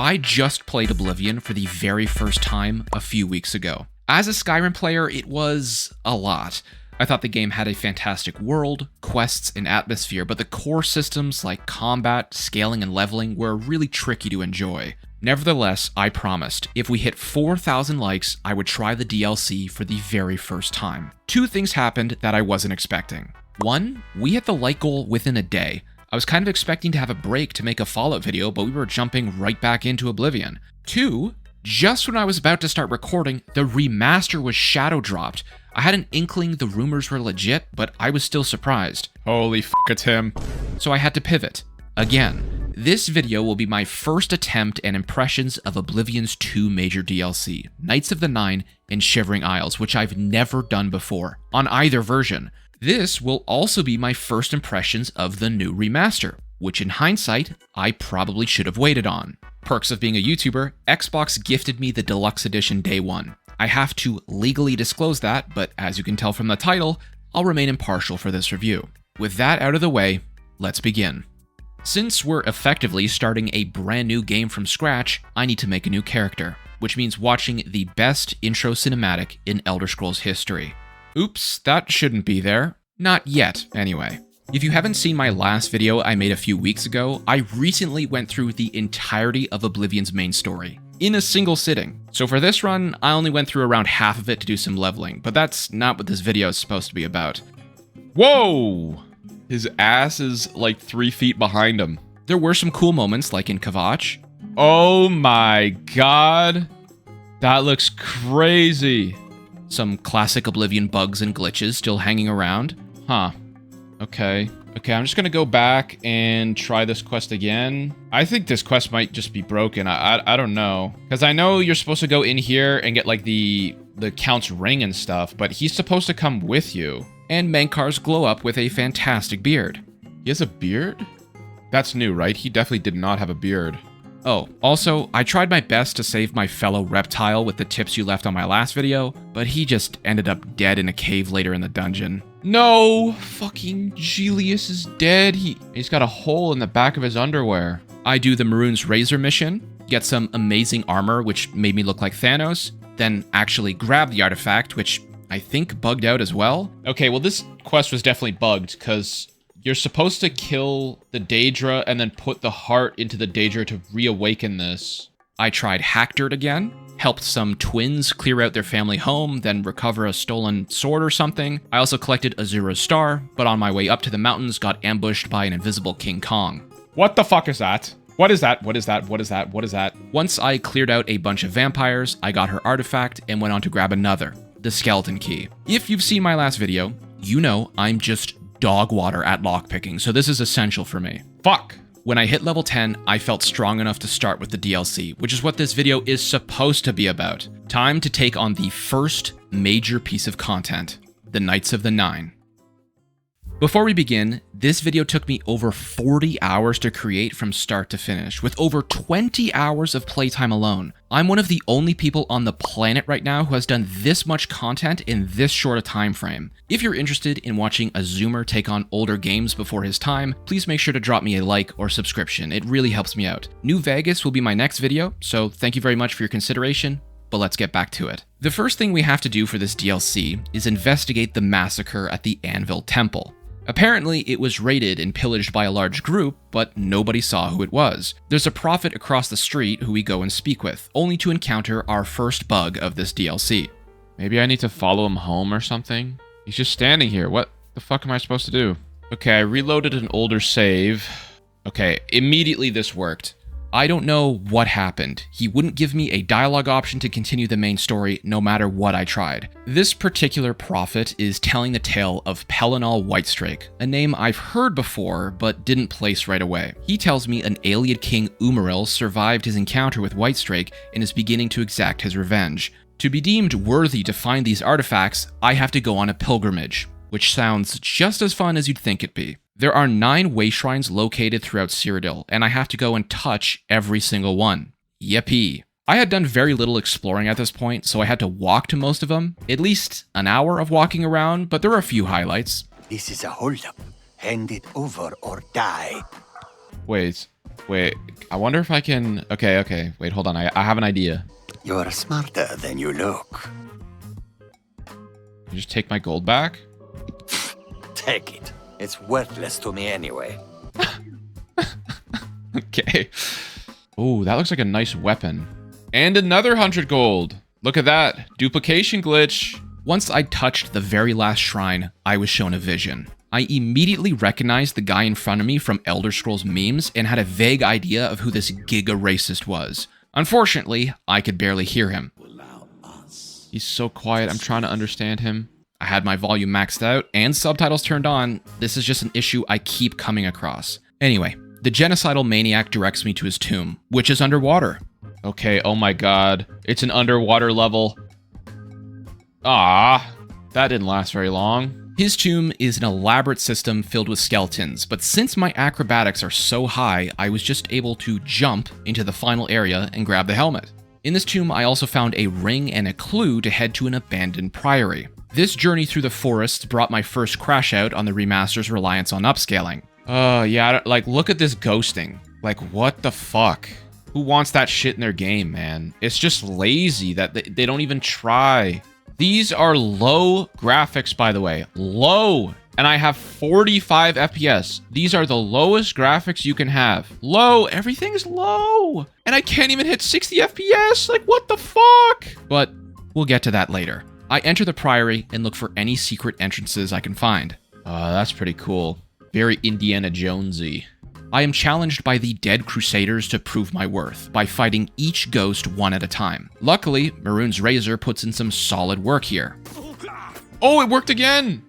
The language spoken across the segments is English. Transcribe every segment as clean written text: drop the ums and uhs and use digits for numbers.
I just played Oblivion for the very first time a few weeks ago. As a Skyrim player, it was a lot. I thought the game had a fantastic world, quests, and atmosphere, but the core systems like combat, scaling, and leveling were really tricky to enjoy. Nevertheless, I promised, if we hit 4,000 likes, I would try the DLC for the very first time. Two things happened that I wasn't expecting. One, we hit the like goal within a day. I was kind of expecting to have a break to make a Fallout video, but we were jumping right back into Oblivion. Two, just when I was about to start recording, the remaster was shadow dropped. I had an inkling the rumors were legit, but I was still surprised. Holy fuck, it's him. So I had to pivot. Again, this video will be my first attempt and impressions of Oblivion's two major DLC, Knights of the Nine and Shivering Isles, which I've never done before, on either version. This will also be my first impressions of the new remaster, which in hindsight, I probably should have waited on. Perks of being a YouTuber, Xbox gifted me the deluxe edition day one. I have to legally disclose that, but as you can tell from the title, I'll remain impartial for this review. With that out of the way, let's begin. Since we're effectively starting a brand new game from scratch, I need to make a new character, which means watching the best intro cinematic in Elder Scrolls history. Oops, that shouldn't be there. Not yet, anyway. If you haven't seen my last video I made a few weeks ago, I recently went through the entirety of Oblivion's main story, in a single sitting. So for this run, I only went through around half of it to do some leveling, but that's not what this video is supposed to be about. Whoa! His ass is like 3 feet behind him. There were some cool moments, like in Kvatch. Oh my god! That looks crazy! Some classic Oblivion bugs and glitches still hanging around. Huh. Okay, I'm just gonna go back and try this quest again. I think this quest might just be broken. I don't know. Because I know you're supposed to go in here and get like the Count's ring and stuff, but he's supposed to come with you. And Mankar's glow up with a fantastic beard. He has a beard? That's new, right? He definitely did not have a beard. Oh, also, I tried my best to save my fellow reptile with the tips you left on my last video, but he just ended up dead in a cave later in the dungeon. No! Fucking Julius is dead. He's got a hole in the back of his underwear. I do the Maroon's Razor mission, get some amazing armor, which made me look like Thanos, then actually grab the artifact, which I think bugged out as well. Okay, well this quest was definitely bugged, because you're supposed to kill the Daedra and then put the heart into the Daedra to reawaken this. I tried Hack Dirt again, helped some twins clear out their family home, then recover a stolen sword or something. I also collected Azura's Star, but on my way up to the mountains got ambushed by an invisible King Kong. What the fuck is that? What is that? What is that? What is that? What is that? Once I cleared out a bunch of vampires, I got her artifact and went on to grab another, the Skeleton Key. If you've seen my last video, you know I'm just dog water at lockpicking, so this is essential for me. Fuck! When I hit level 10, I felt strong enough to start with the DLC, which is what this video is supposed to be about. Time to take on the first major piece of content, the Knights of the Nine. Before we begin, this video took me over 40 hours to create from start to finish, with over 20 hours of playtime alone. I'm one of the only people on the planet right now who has done this much content in this short a time frame. If you're interested in watching a Zoomer take on older games before his time, please make sure to drop me a like or subscription. It really helps me out. New Vegas will be my next video, so thank you very much for your consideration. But let's get back to it. The first thing we have to do for this DLC is investigate the massacre at the Anvil Temple. Apparently, it was raided and pillaged by a large group, but nobody saw who it was. There's a prophet across the street who we go and speak with, only to encounter our first bug of this DLC. Maybe I need to follow him home or something? He's just standing here. What the fuck am I supposed to do? Okay, I reloaded an older save. Okay, immediately this worked. I don't know what happened. He wouldn't give me a dialogue option to continue the main story no matter what I tried. This particular prophet is telling the tale of Pelinal Whitestrake, a name I've heard before but didn't place right away. He tells me an Ayleid king Umaril survived his encounter with Whitestrake and is beginning to exact his revenge. To be deemed worthy to find these artifacts, I have to go on a pilgrimage, which sounds just as fun as you'd think it'd be. There are 9 way shrines located throughout Cyrodiil, and I have to go and touch every single one. Yippee. I had done very little exploring at this point, so I had to walk to most of them. At least an hour of walking around, but there were a few highlights. This is a holdup. Hand it over or die. Wait, Wait, I wonder if I can... Okay. Wait, hold on. I have an idea. You're smarter than you look. You just take my gold back? Take it. It's worthless to me anyway. Okay. Oh, that looks like a nice weapon. And another 100 gold. Look at that. Duplication glitch. Once I touched the very last shrine, I was shown a vision. I immediately recognized the guy in front of me from Elder Scrolls memes and had a vague idea of who this giga racist was. Unfortunately, I could barely hear him. He's so quiet, I'm trying to understand him. I had my volume maxed out and subtitles turned on. This is just an issue I keep coming across. Anyway, the genocidal maniac directs me to his tomb, which is underwater. Okay, oh my god. It's an underwater level. Ah, that didn't last very long. His tomb is an elaborate system filled with skeletons, but since my acrobatics are so high, I was just able to jump into the final area and grab the helmet. In this tomb, I also found a ring and a clue to head to an abandoned priory. This journey through the forests brought my first crash out on the remaster's reliance on upscaling. Yeah, like, look at this ghosting. Like, what the fuck? Who wants that shit in their game, man? It's just lazy that they don't even try. These are low graphics, by the way. Low! And I have 45 FPS. These are the lowest graphics you can have. Low! Everything's low! And I can't even hit 60 FPS! Like, what the fuck? But we'll get to that later. I enter the priory and look for any secret entrances I can find. That's pretty cool. Very Indiana Jonesy. I am challenged by the dead crusaders to prove my worth by fighting each ghost one at a time. Luckily, Maroon's razor puts in some solid work here. Oh, it worked again!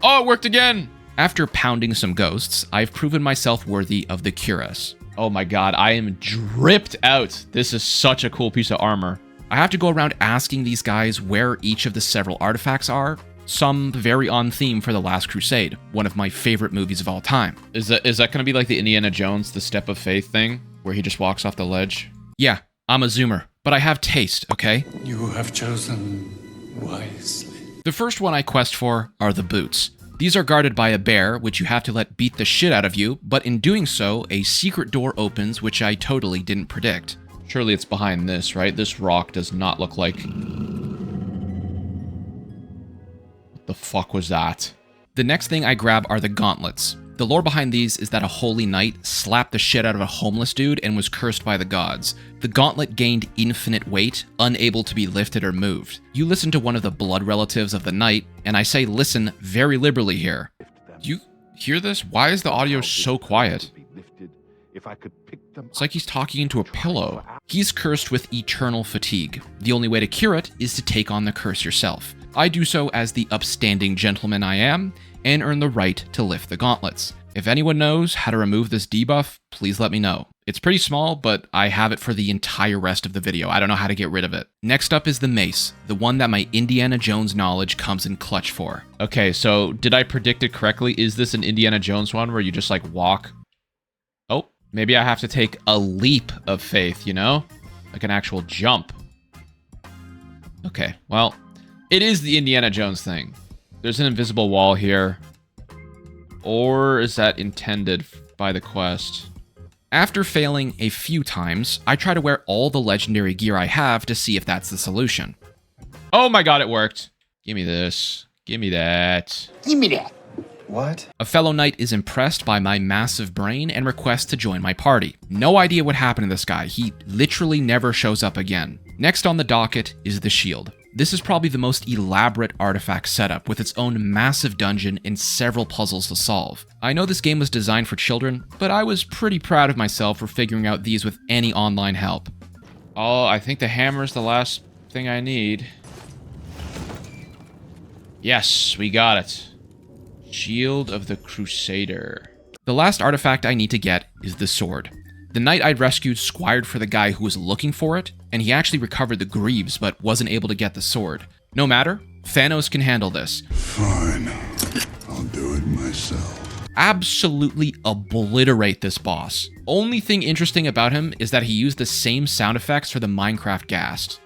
Oh, it worked again! After pounding some ghosts, I've proven myself worthy of the cuirass. Oh my god, I am dripped out. This is such a cool piece of armor. I have to go around asking these guys where each of the several artifacts are. Some very on theme for The Last Crusade, one of my favorite movies of all time. Is that going to be like the Indiana Jones, the Step of Faith thing, where he just walks off the ledge? Yeah, I'm a zoomer, but I have taste, okay? You have chosen wisely. The first one I quest for are the boots. These are guarded by a bear, which you have to let beat the shit out of you, but in doing so, a secret door opens, which I totally didn't predict. Surely it's behind this, right? This rock does not look like... The fuck was that? The next thing I grab are the gauntlets. The lore behind these is that a holy knight slapped the shit out of a homeless dude and was cursed by the gods. The gauntlet gained infinite weight, unable to be lifted or moved. You listen to one of the blood relatives of the knight, and I say listen very liberally here. Do you hear this? Why is the audio so quiet? It's like he's talking into a pillow. He's cursed with eternal fatigue. The only way to cure it is to take on the curse yourself. I do so as the upstanding gentleman I am, and earn the right to lift the gauntlets. If anyone knows how to remove this debuff, please let me know. It's pretty small, but I have it for the entire rest of the video. I don't know how to get rid of it. Next up is the mace, the one that my Indiana Jones knowledge comes in clutch for. Okay, so did I predict it correctly? Is this an Indiana Jones one where you just like walk? Oh, maybe I have to take a leap of faith, you know? Like an actual jump. Okay, well, it is the Indiana Jones thing. There's an invisible wall here. Or is that intended by the quest? After failing a few times, I try to wear all the legendary gear I have to see if that's the solution. Oh my god, it worked. Give me this. Give me that. Give me that. What? A fellow knight is impressed by my massive brain and requests to join my party. No idea what happened to this guy. He literally never shows up again. Next on the docket is the shield. This is probably the most elaborate artifact setup with its own massive dungeon and several puzzles to solve. I know this game was designed for children, but I was pretty proud of myself for figuring out these with any online help. Oh, I think the hammer is the last thing I need. Yes, we got it. Shield of the Crusader. The last artifact I need to get is the sword. The knight I'd rescued squired for the guy who was looking for it, and he actually recovered the greaves but wasn't able to get the sword. No matter, Thanos can handle this. Fine. I'll do it myself. Absolutely obliterate this boss. Only thing interesting about him is that he used the same sound effects for the Minecraft ghast.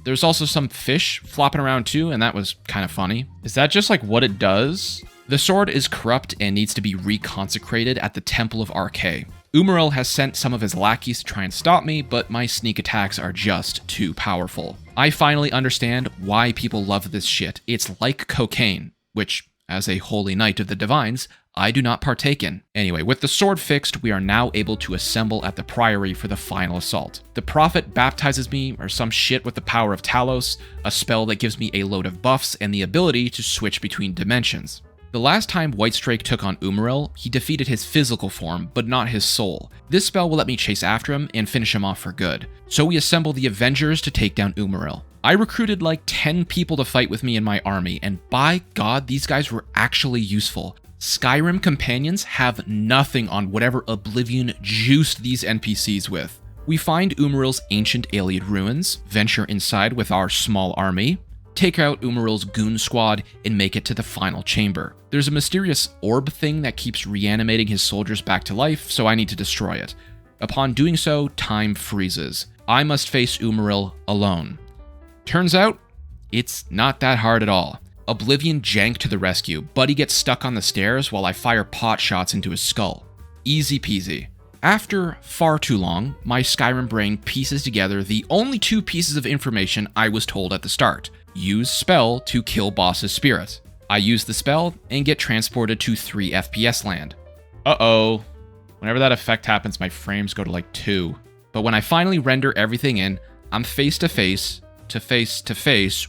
There's also some fish flopping around too, and that was kind of funny. Is that just like what it does? The sword is corrupt and needs to be reconsecrated at the Temple of Arche. Umaril has sent some of his lackeys to try and stop me, but my sneak attacks are just too powerful. I finally understand why people love this shit. It's like cocaine, which, as a holy knight of the divines, I do not partake in. Anyway, with the sword fixed, we are now able to assemble at the Priory for the final assault. The Prophet baptizes me, or some shit with the power of Talos, a spell that gives me a load of buffs and the ability to switch between dimensions. The last time Whitestrake took on Umaril, he defeated his physical form, but not his soul. This spell will let me chase after him and finish him off for good. So we assemble the Avengers to take down Umaril. I recruited like 10 people to fight with me in my army, and by God, these guys were actually useful. Skyrim companions have nothing on whatever Oblivion juiced these NPCs with. We find Umaril's ancient Iliad ruins, venture inside with our small army, take out Umaril's goon squad, and make it to the final chamber. There's a mysterious orb thing that keeps reanimating his soldiers back to life, so I need to destroy it. Upon doing so, time freezes. I must face Umaril alone. Turns out, it's not that hard at all. Oblivion jank to the rescue. Buddy gets stuck on the stairs while I fire pot shots into his skull. Easy peasy. After far too long, my Skyrim brain pieces together the only 2 pieces of information I was told at the start. Use spell to kill boss's spirit. I use the spell and get transported to 3 FPS land. Uh-oh. Whenever that effect happens, my frames go to like 2. But when I finally render everything in, I'm face to face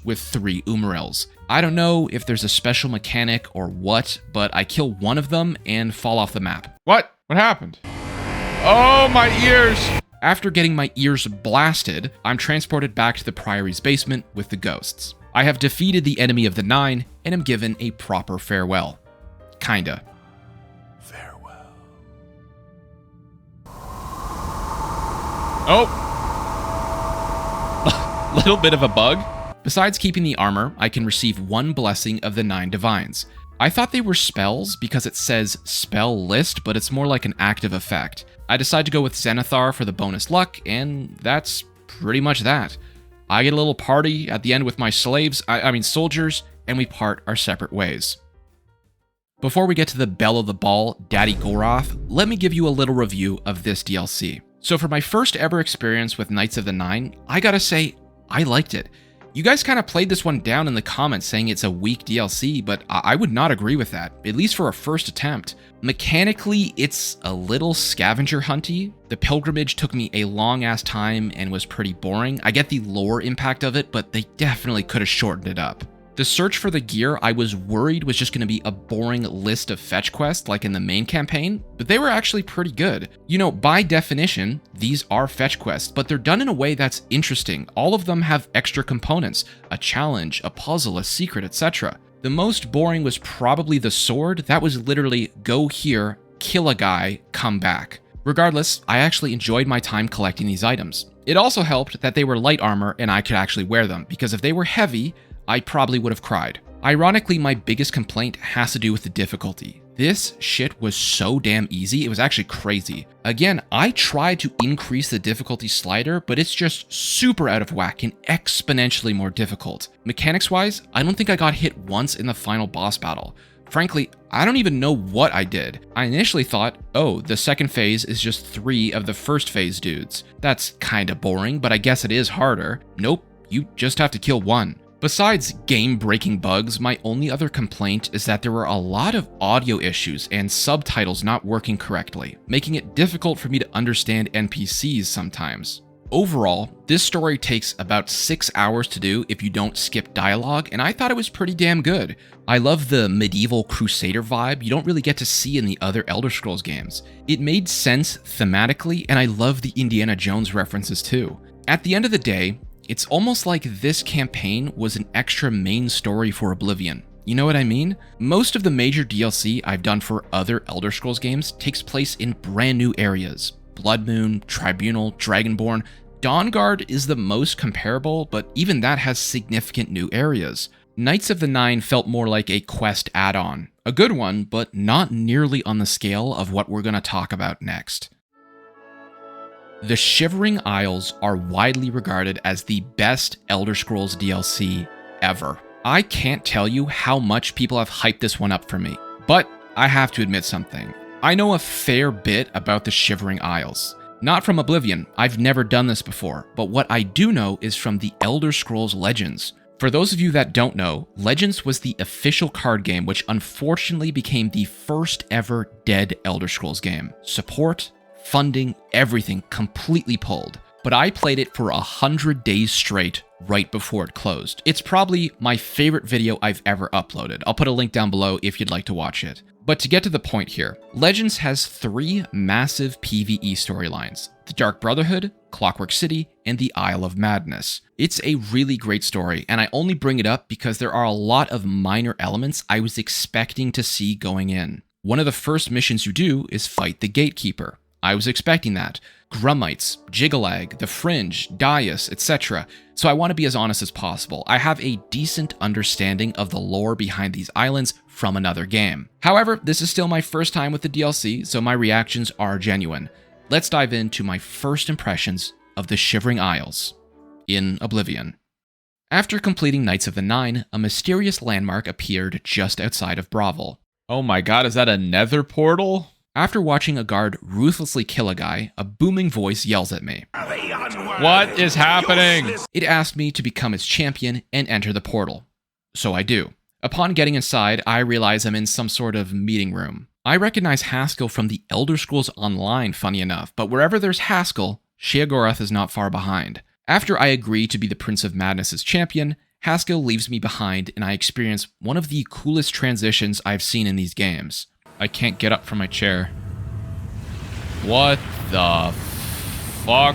with 3 Umarils. I don't know if there's a special mechanic or what, but I kill one of them and fall off the map. What? What happened? Oh, my ears! After getting my ears blasted, I'm transported back to the Priory's basement with the ghosts. I have defeated the enemy of the Nine and am given a proper farewell. Kinda. Farewell. Oh! Little bit of a bug. Besides keeping the armor, I can receive 1 blessing of the 9 divines. I thought they were spells because it says spell list, but it's more like an active effect. I decide to go with Zenithar for the bonus luck, and that's pretty much that. I get a little party at the end with my soldiers, and we part our separate ways. Before we get to the belle of the ball, Daddy Goroth, let me give you a little review of this DLC. So for my first ever experience with Knights of the Nine, I gotta say, I liked it. You guys kind of played this one down in the comments saying it's a weak DLC, but I would not agree with that, at least for a first attempt. Mechanically, it's a little scavenger hunty. The pilgrimage took me a long ass time and was pretty boring. I get the lore impact of it, but they definitely could have shortened it up. The search for the gear I was worried was just going to be a boring list of fetch quests like in the main campaign, but they were actually pretty good. You know, by definition, these are fetch quests, but they're done in a way that's interesting. All of them have extra components, a challenge, a puzzle, a secret, etc. The most boring was probably the sword. That was literally go here, kill a guy, come back. Regardless, I actually enjoyed my time collecting these items. It also helped that they were light armor and I could actually wear them, because if they were heavy, I probably would have cried. Ironically, my biggest complaint has to do with the difficulty. This shit was so damn easy, it was actually crazy. Again, I tried to increase the difficulty slider, but it's just super out of whack and exponentially more difficult. Mechanics-wise, I don't think I got hit once in the final boss battle. Frankly, I don't even know what I did. I initially thought, oh, the second phase is just 3 of the first phase dudes. That's kinda boring, but I guess it is harder. Nope, you just have to kill 1. Besides game-breaking bugs, my only other complaint is that there were a lot of audio issues and subtitles not working correctly, making it difficult for me to understand NPCs sometimes. Overall, this story takes about 6 hours to do if you don't skip dialogue, and I thought it was pretty damn good. I love the medieval crusader vibe you don't really get to see in the other Elder Scrolls games. It made sense thematically, and I love the Indiana Jones references too. At the end of the day, it's almost like this campaign was an extra main story for Oblivion. You know what I mean? Most of the major DLC I've done for other Elder Scrolls games takes place in brand new areas. Blood Moon, Tribunal, Dragonborn. Dawnguard is the most comparable, but even that has significant new areas. Knights of the Nine felt more like a quest add-on. A good one, but not nearly on the scale of what we're going to talk about next. The Shivering Isles are widely regarded as the best Elder Scrolls DLC ever. I can't tell you how much people have hyped this one up for me. But I have to admit something. I know a fair bit about the Shivering Isles. Not from Oblivion, I've never done this before, but what I do know is from the Elder Scrolls Legends. For those of you that don't know, Legends was the official card game which unfortunately became the first ever dead Elder Scrolls game. Support, funding, everything completely pulled. But I played it for 100 days straight right before it closed. It's probably my favorite video I've ever uploaded. I'll put a link down below if you'd like to watch it. But to get to the point here, Legends has 3 massive PvE storylines: the Dark Brotherhood, Clockwork City, and the Isle of Madness. It's a really great story, and I only bring it up because there are a lot of minor elements I was expecting to see going in. One of the first missions you do is fight the Gatekeeper. I was expecting that. Grummites, Jiggalag, the Fringe, Daius, etc. So I want to be as honest as possible. I have a decent understanding of the lore behind these islands from another game. However, this is still my first time with the DLC, so my reactions are genuine. Let's dive into my first impressions of the Shivering Isles in Oblivion. After completing Knights of the Nine, a mysterious landmark appeared just outside of Bravel. Oh my god, is that a nether portal? After watching a guard ruthlessly kill a guy, a booming voice yells at me. What is happening? It asked me to become its champion and enter the portal. So I do. Upon getting inside, I realize I'm in some sort of meeting room. I recognize Haskell from the Elder Scrolls Online, funny enough, but wherever there's Haskell, Sheogorath is not far behind. After I agree to be the Prince of Madness's champion, Haskell leaves me behind and I experience one of the coolest transitions I've seen in these games. I can't get up from my chair. What the fuck?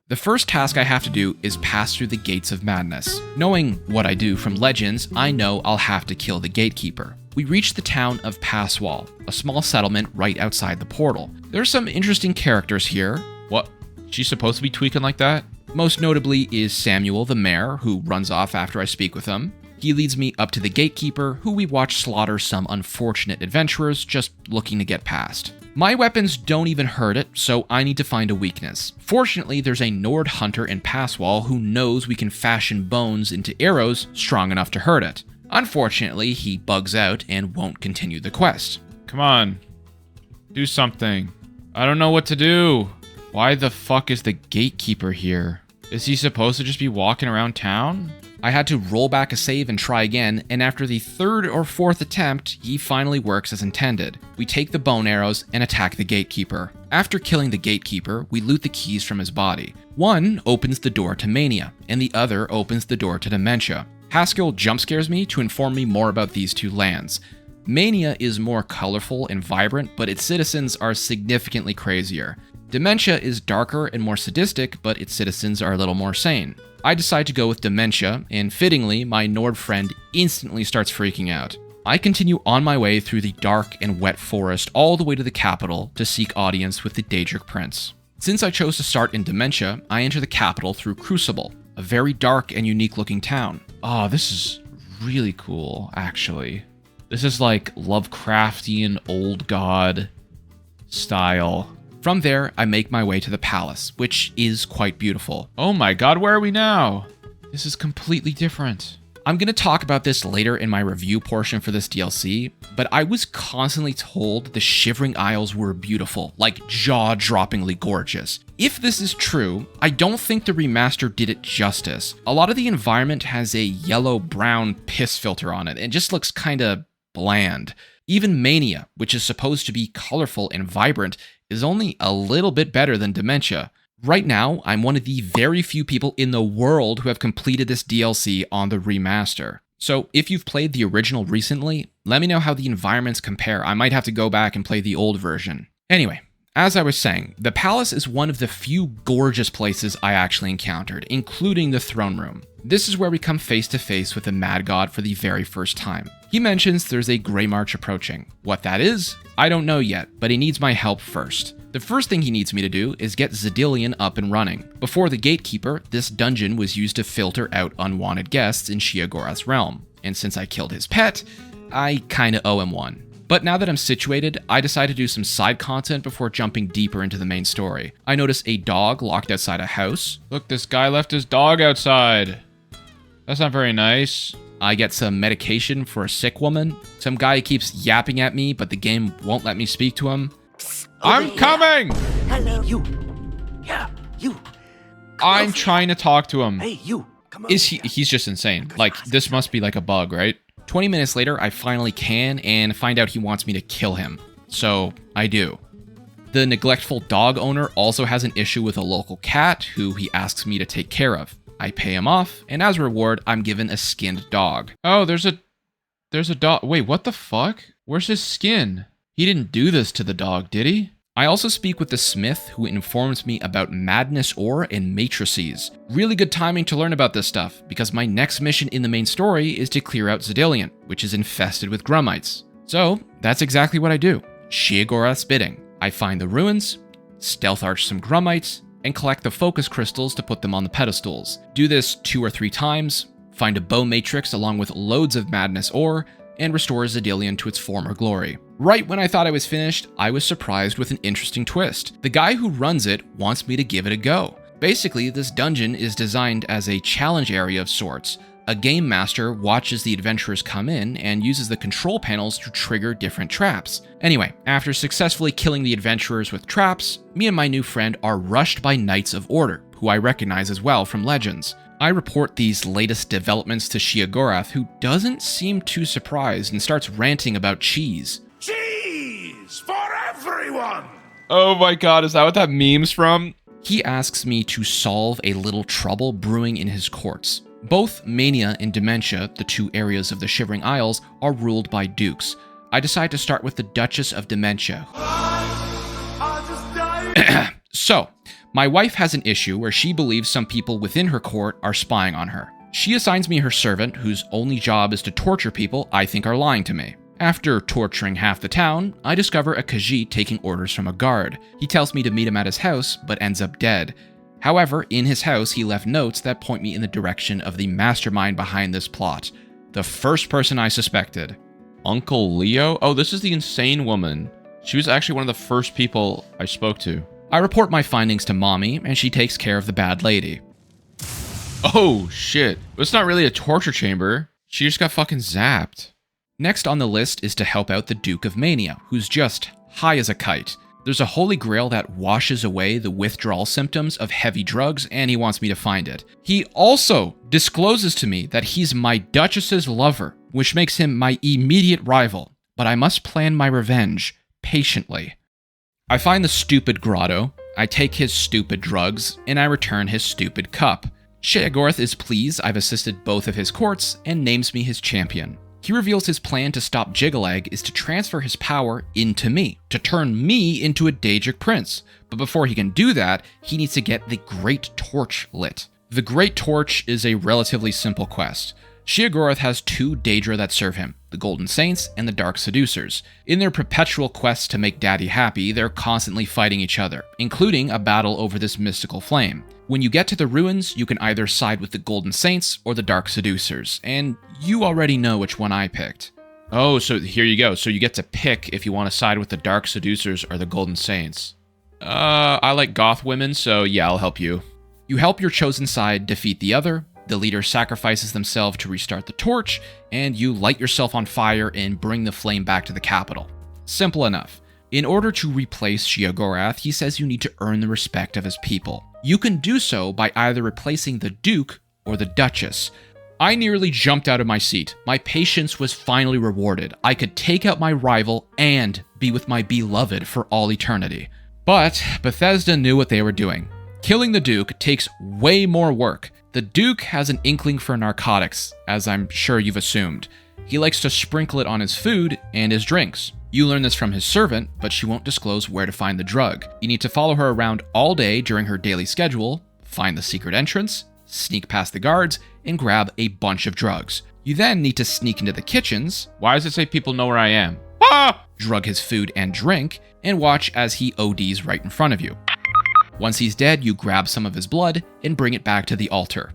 The first task I have to do is pass through the Gates of Madness. Knowing what I do from Legends, I know I'll have to kill the Gatekeeper. We reach the town of Passwall, a small settlement right outside the portal. There's some interesting characters here. What? She's supposed to be tweaking like that? Most notably is Samuel the mayor, who runs off after I speak with him. He leads me up to the Gatekeeper, who we watch slaughter some unfortunate adventurers just looking to get past. My weapons don't even hurt it, so I need to find a weakness. Fortunately, there's a Nord hunter in Passwall who knows we can fashion bones into arrows strong enough to hurt it. Unfortunately, he bugs out and won't continue the quest. Come on. Do something. I don't know what to do. Why the fuck is the Gatekeeper here? Is he supposed to just be walking around town? I had to roll back a save and try again, and after the 3rd or 4th attempt, he finally works as intended. We take the bone arrows and attack the Gatekeeper. After killing the Gatekeeper, we loot the keys from his body. One opens the door to Mania, and the other opens the door to Dementia. Haskell jumpscares me to inform me more about these 2 lands. Mania is more colorful and vibrant, but its citizens are significantly crazier. Dementia is darker and more sadistic, but its citizens are a little more sane. I decide to go with Dementia, and fittingly, my Nord friend instantly starts freaking out. I continue on my way through the dark and wet forest all the way to the capital to seek audience with the Daedric Prince. Since I chose to start in Dementia, I enter the capital through Crucible, a very dark and unique looking town. Oh, this is really cool, actually. This is like Lovecraftian old god style. From there, I make my way to the palace, which is quite beautiful. Oh my god, where are we now? This is completely different. I'm going to talk about this later in my review portion for this DLC, but I was constantly told the Shivering Isles were beautiful, like jaw-droppingly gorgeous. If this is true, I don't think the remaster did it justice. A lot of the environment has a yellow-brown piss filter on it, and just looks kinda bland. Even Mania, which is supposed to be colorful and vibrant, is only a little bit better than Dementia. Right now, I'm one of the very few people in the world who have completed this DLC on the remaster. So if you've played the original recently, let me know how the environments compare. I might have to go back and play the old version. Anyway, as I was saying, the palace is one of the few gorgeous places I actually encountered, including the throne room. This is where we come face to face with the Mad God for the very first time. He mentions there's a Grey March approaching. What that is, I don't know yet, but he needs my help first. The first thing he needs me to do is get Xedilian up and running. Before the Gatekeeper, this dungeon was used to filter out unwanted guests in Sheogorath's realm, and since I killed his pet, I kinda owe him one. But now that I'm situated, I decide to do some side content before jumping deeper into the main story. I notice a dog locked outside a house. Look, this guy left his dog outside. That's not very nice. I get some medication for a sick woman. Some guy keeps yapping at me, but the game won't let me speak to him. I'm coming! Hello, you. Yeah, you. I'm trying to talk to him. Hey, you. Come on. He's just insane. Like, this must be like a bug, right? 20 minutes later, I finally can and find out he wants me to kill him. So, I do. The neglectful dog owner also has an issue with a local cat who he asks me to take care of. I pay him off, and as a reward, I'm given a skinned dog. Oh, there's a dog. Wait, what the fuck? Where's his skin? He didn't do this to the dog, did he? I also speak with the smith who informs me about madness ore and matrices. Really good timing to learn about this stuff, because my next mission in the main story is to clear out Xedilian, which is infested with grummites. So, that's exactly what I do. Sheogorath's bidding. I find the ruins, stealth arch some grummites, and collect the focus crystals to put them on the pedestals. Do this 2 or 3 times, find a bow matrix along with loads of madness ore, and restore Xedilian to its former glory. Right when I thought I was finished, I was surprised with an interesting twist. The guy who runs it wants me to give it a go. Basically, this dungeon is designed as a challenge area of sorts. A game master watches the adventurers come in and uses the control panels to trigger different traps. Anyway, after successfully killing the adventurers with traps, me and my new friend are rushed by Knights of Order, who I recognize as well from Legends. I report these latest developments to Sheogorath, who doesn't seem too surprised and starts ranting about cheese. Cheese for everyone! Oh my god, is that what that meme's from? He asks me to solve a little trouble brewing in his courts. Both Mania and Dementia, the 2 areas of the Shivering Isles, are ruled by dukes. I decide to start with the Duchess of Dementia. So, my wife has an issue where she believes some people within her court are spying on her. She assigns me her servant, whose only job is to torture people I think are lying to me. After torturing half the town, I discover a Khajiit taking orders from a guard. He tells me to meet him at his house, but ends up dead. However, in his house, he left notes that point me in the direction of the mastermind behind this plot. The first person I suspected. Uncle Leo? Oh, this is the insane woman. She was actually one of the first people I spoke to. I report my findings to Mommy, and she takes care of the bad lady. Oh, shit. It's not really a torture chamber. She just got fucking zapped. Next on the list is to help out the Duke of Mania, who's just high as a kite. There's a holy grail that washes away the withdrawal symptoms of heavy drugs, and he wants me to find it. He also discloses to me that he's my Duchess's lover, which makes him my immediate rival, but I must plan my revenge patiently. I find the stupid grotto, I take his stupid drugs, and I return his stupid cup. Sheogorath is pleased I've assisted both of his courts and names me his champion. He reveals his plan to stop Jiggalag is to transfer his power into me, to turn me into a Daedric prince. But before he can do that, he needs to get the Great Torch lit. The Great Torch is a relatively simple quest. Sheogorath has 2 Daedra that serve him, the Golden Saints and the Dark Seducers. In their perpetual quest to make Daddy happy, they're constantly fighting each other, including a battle over this mystical flame. When you get to the ruins, you can either side with the Golden Saints or the Dark Seducers, and you already know which one I picked. Oh, so here you go. So you get to pick if you want to side with the Dark Seducers or the Golden Saints. I like goth women, so yeah, I'll help you. You help your chosen side defeat the other, the leader sacrifices themselves to restart the torch, and you light yourself on fire and bring the flame back to the capital. Simple enough. In order to replace Sheogorath, he says you need to earn the respect of his people. You can do so by either replacing the Duke or the Duchess. I nearly jumped out of my seat. My patience was finally rewarded. I could take out my rival and be with my beloved for all eternity. But Bethesda knew what they were doing. Killing the Duke takes way more work. The Duke has an inkling for narcotics, as I'm sure you've assumed. He likes to sprinkle it on his food and his drinks. You learn this from his servant, but she won't disclose where to find the drug. You need to follow her around all day during her daily schedule, find the secret entrance, sneak past the guards, and grab a bunch of drugs. You then need to sneak into the kitchens. Why does it say people know where I am? Drug his food and drink, and watch as he ODs right in front of you. Once he's dead, you grab some of his blood and bring it back to the altar.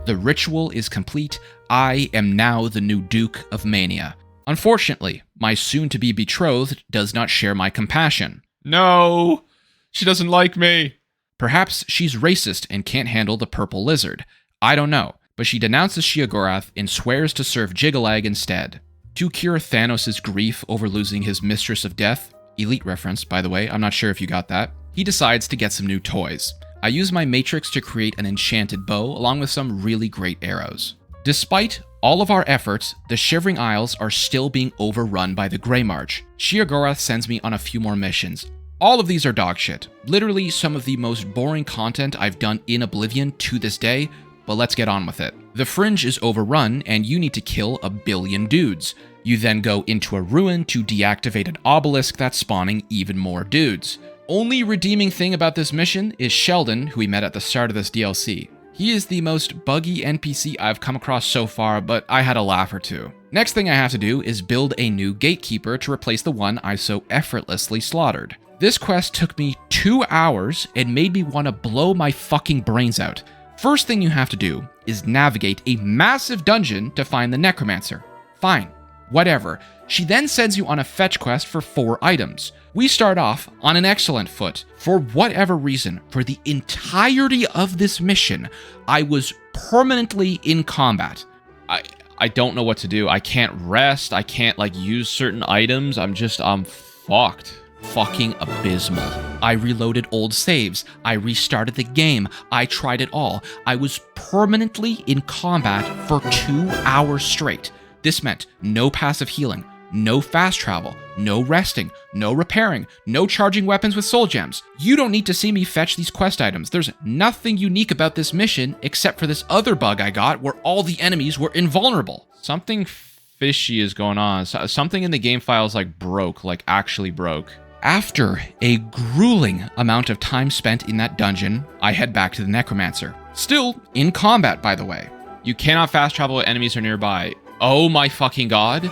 The ritual is complete. I am now the new Duke of Mania. Unfortunately, my soon-to-be betrothed does not share my compassion. No, she doesn't like me. Perhaps she's racist and can't handle the purple lizard. I don't know, but she denounces Sheogorath and swears to serve Jiggalag instead. To cure Thanos' grief over losing his Mistress of Death, Elite reference, by the way, I'm not sure if you got that, he decides to get some new toys. I use my matrix to create an enchanted bow along with some really great arrows. Despite all of our efforts, the Shivering Isles are still being overrun by the Grey March. Sheogorath sends me on a few more missions. All of these are dogshit. Literally some of the most boring content I've done in Oblivion to this day, but let's get on with it. The Fringe is overrun and you need to kill 1 billion dudes. You then go into a ruin to deactivate an obelisk that's spawning even more dudes. Only redeeming thing about this mission is Sheldon, who we met at the start of this DLC. He is the most buggy NPC I've come across so far, but I had a laugh or two. Next thing I have to do is build a new gatekeeper to replace the one I so effortlessly slaughtered. This quest took me 2 hours and made me want to blow my fucking brains out. First thing you have to do is navigate a massive dungeon to find the Necromancer. Fine, whatever. She then sends you on a fetch quest for 4 items. We start off on an excellent foot. For whatever reason, for the entirety of this mission, I was permanently in combat. I don't know what to do. I can't rest. I can't use certain items. I'm fucked. Fucking abysmal. I reloaded old saves. I restarted the game. I tried it all. I was permanently in combat for 2 hours straight. This meant no passive healing, no fast travel, no resting, no repairing, no charging weapons with soul gems. You don't need to see me fetch these quest items. There's nothing unique about this mission except for this other bug I got where all the enemies were invulnerable. Something fishy is going on. Something in the game files broke, actually broke. After a grueling amount of time spent in that dungeon, I head back to the Necromancer. Still in combat, by the way. You cannot fast travel when enemies are nearby. Oh my fucking god.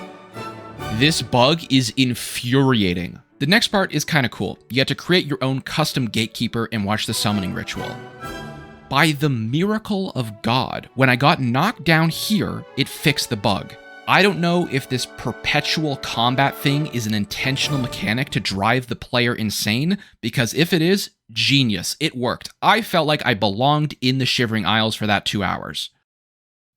This bug is infuriating. The next part is kind of cool. You get to create your own custom gatekeeper and watch the summoning ritual. By the miracle of God, when I got knocked down here, it fixed the bug. I don't know if this perpetual combat thing is an intentional mechanic to drive the player insane, because if it is, genius, it worked. I felt like I belonged in the Shivering Isles for that 2 hours.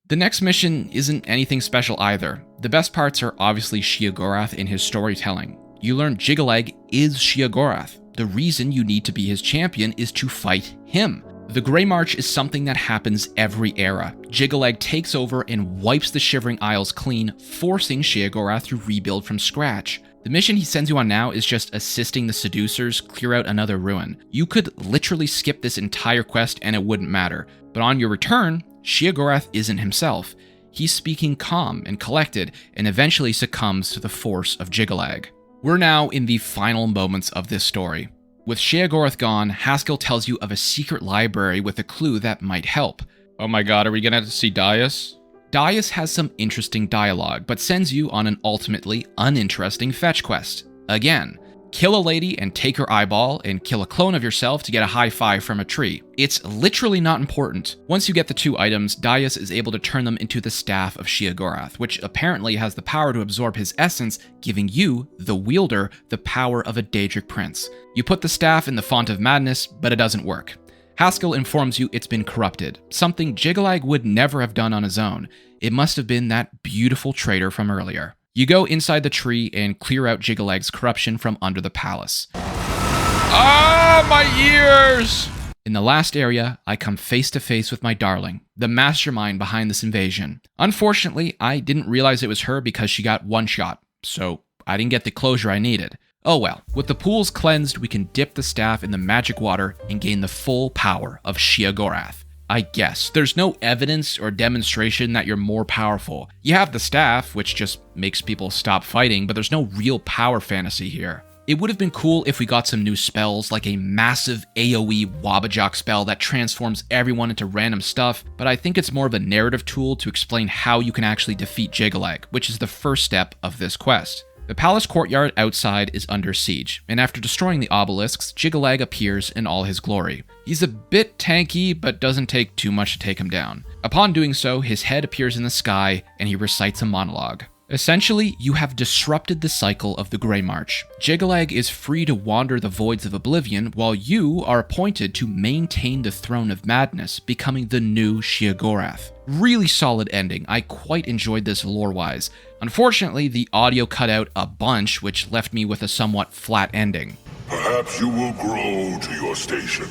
The next mission isn't anything special either. The best parts are obviously Sheogorath and his storytelling. You learn Jiggalag is Sheogorath. The reason you need to be his champion is to fight him. The Grey March is something that happens every era. Jiggalag takes over and wipes the Shivering Isles clean, forcing Sheogorath to rebuild from scratch. The mission he sends you on now is just assisting the seducers clear out another ruin. You could literally skip this entire quest and it wouldn't matter. But on your return, Sheogorath isn't himself. He's speaking calm and collected and eventually succumbs to the force of Jiggalag. We're now in the final moments of this story. With Sheogorath gone, Haskell tells you of a secret library with a clue that might help. Oh my god, are we gonna have to see Daius? Daius has some interesting dialogue, but sends you on an ultimately uninteresting fetch quest. Again, kill a lady and take her eyeball, and kill a clone of yourself to get a high five from a tree. It's literally not important. Once you get the 2 items, Daius is able to turn them into the Staff of Sheogorath, which apparently has the power to absorb his essence, giving you, the wielder, the power of a Daedric prince. You put the staff in the Font of Madness, but it doesn't work. Haskell informs you it's been corrupted, something Jiggalag would never have done on his own. It must have been that beautiful traitor from earlier. You go inside the tree and clear out Jiggalag's corruption from under the palace. Ah, my ears! In the last area, I come face to face with my darling, the mastermind behind this invasion. Unfortunately, I didn't realize it was her because she got one shot, so I didn't get the closure I needed. Oh well, with the pools cleansed, we can dip the staff in the magic water and gain the full power of Sheogorath. I guess. There's no evidence or demonstration that you're more powerful. You have the staff, which just makes people stop fighting, but there's no real power fantasy here. It would have been cool if we got some new spells, like a massive AoE Wabajok spell that transforms everyone into random stuff, but I think it's more of a narrative tool to explain how you can actually defeat Jiggalag, which is the first step of this quest. The palace courtyard outside is under siege, and after destroying the obelisks, Jiggalag appears in all his glory. He's a bit tanky, but doesn't take too much to take him down. Upon doing so, his head appears in the sky, and he recites a monologue. Essentially, you have disrupted the cycle of the Grey March. Jiggalag is free to wander the voids of Oblivion, while you are appointed to maintain the Throne of Madness, becoming the new Sheogorath. Really solid ending. I quite enjoyed this lore-wise. Unfortunately, the audio cut out a bunch, which left me with a somewhat flat ending. Perhaps you will grow to your station.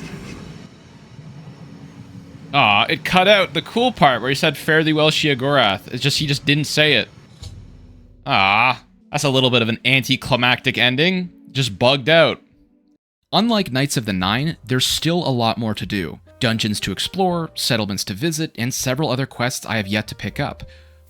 Aw, it cut out the cool part where he said fare thee well Sheogorath. It's just he just didn't say it. Ah, that's a little bit of an anticlimactic ending. Just bugged out. Unlike Knights of the Nine, there's still a lot more to do. Dungeons to explore, settlements to visit, and several other quests I have yet to pick up.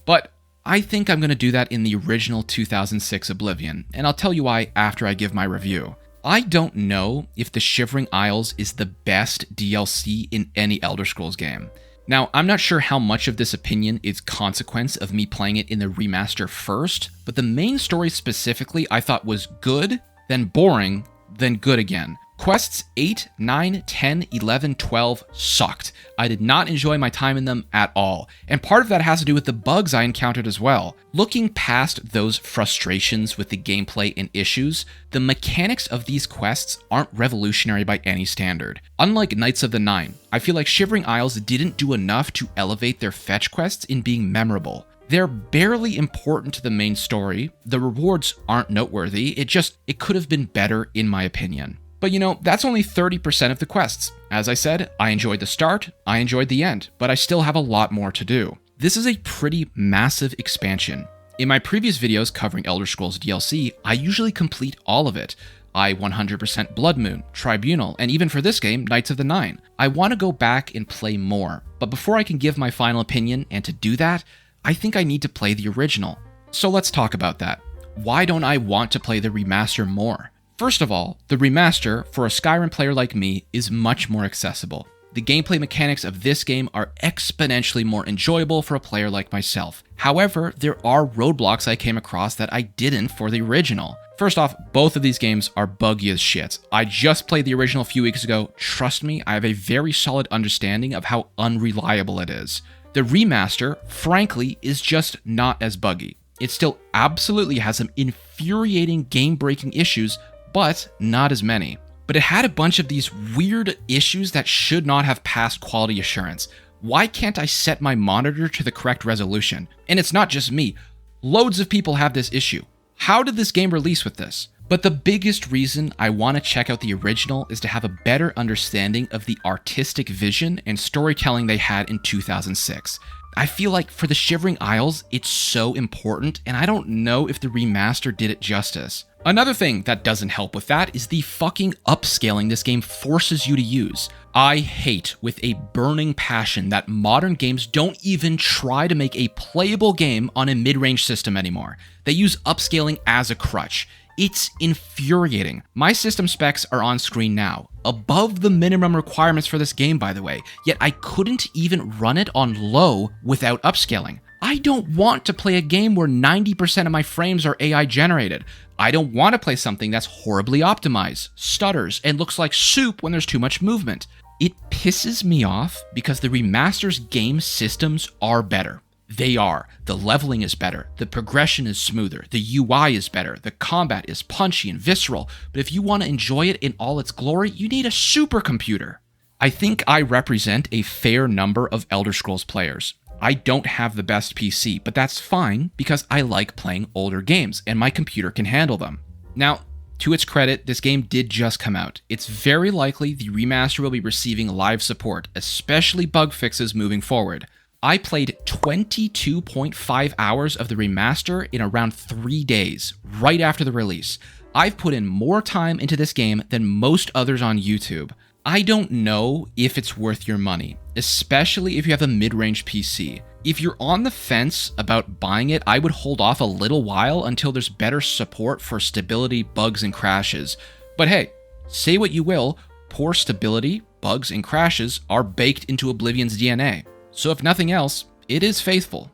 But I think I'm going to do that in the original 2006 Oblivion, and I'll tell you why after I give my review. I don't know if the Shivering Isles is the best DLC in any Elder Scrolls game. Now, I'm not sure how much of this opinion is consequence of me playing it in the remaster first, but the main story specifically I thought was good, then boring, then good again. Quests 8, 9, 10, 11, 12 sucked. I did not enjoy my time in them at all, and part of that has to do with the bugs I encountered as well. Looking past those frustrations with the gameplay and issues, the mechanics of these quests aren't revolutionary by any standard. Unlike Knights of the Nine, I feel like Shivering Isles didn't do enough to elevate their fetch quests in being memorable. They're barely important to the main story, the rewards aren't noteworthy, it could have been better in my opinion. But you know, that's only 30% of the quests. As I said, I enjoyed the start, I enjoyed the end, but I still have a lot more to do. This is a pretty massive expansion. In my previous videos covering Elder Scrolls DLC, I usually complete all of it. I 100% Blood Moon, Tribunal, and even for this game, Knights of the Nine. I want to go back and play more, but before I can give my final opinion, and to do that, I think I need to play the original. So let's talk about that. Why don't I want to play the remaster more? First of all, the remaster, for a Skyrim player like me, is much more accessible. The gameplay mechanics of this game are exponentially more enjoyable for a player like myself. However, there are roadblocks I came across that I didn't for the original. First off, both of these games are buggy as shit. I just played the original a few weeks ago. Trust me, I have a very solid understanding of how unreliable it is. The remaster, frankly, is just not as buggy. It still absolutely has some infuriating game-breaking issues, but not as many. But it had a bunch of these weird issues that should not have passed quality assurance. Why can't I set my monitor to the correct resolution? And it's not just me. Loads of people have this issue. How did this game release with this? But the biggest reason I want to check out the original is to have a better understanding of the artistic vision and storytelling they had in 2006. I feel like for the Shivering Isles, it's so important, and I don't know if the remaster did it justice. Another thing that doesn't help with that is the fucking upscaling this game forces you to use. I hate with a burning passion that modern games don't even try to make a playable game on a mid-range system anymore. They use upscaling as a crutch. It's infuriating. My system specs are on screen now, above the minimum requirements for this game, by the way, yet I couldn't even run it on low without upscaling. I don't want to play a game where 90% of my frames are AI generated. I don't want to play something that's horribly optimized, stutters, and looks like soup when there's too much movement. It pisses me off because the remaster's game systems are better. They are. The leveling is better, the progression is smoother, the UI is better, the combat is punchy and visceral, but if you want to enjoy it in all its glory, you need a supercomputer. I think I represent a fair number of Elder Scrolls players. I don't have the best PC, but that's fine because I like playing older games and my computer can handle them. Now, to its credit, this game did just come out. It's very likely the remaster will be receiving live support, especially bug fixes moving forward. I played 22.5 hours of the remaster in around 3 days, right after the release. I've put in more time into this game than most others on YouTube. I don't know if it's worth your money, especially if you have a mid-range PC. If you're on the fence about buying it, I would hold off a little while until there's better support for stability, bugs, and crashes. But hey, say what you will, poor stability, bugs, and crashes are baked into Oblivion's DNA. So if nothing else, it is faithful.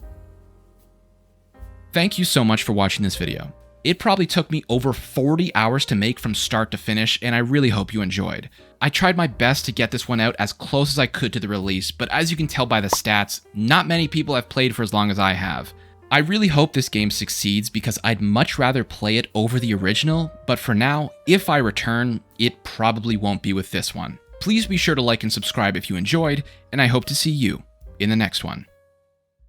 Thank you so much for watching this video. It probably took me over 40 hours to make from start to finish, and I really hope you enjoyed. I tried my best to get this one out as close as I could to the release, but as you can tell by the stats, not many people have played for as long as I have. I really hope this game succeeds because I'd much rather play it over the original, but for now, if I return, it probably won't be with this one. Please be sure to like and subscribe if you enjoyed, and I hope to see you in the next one.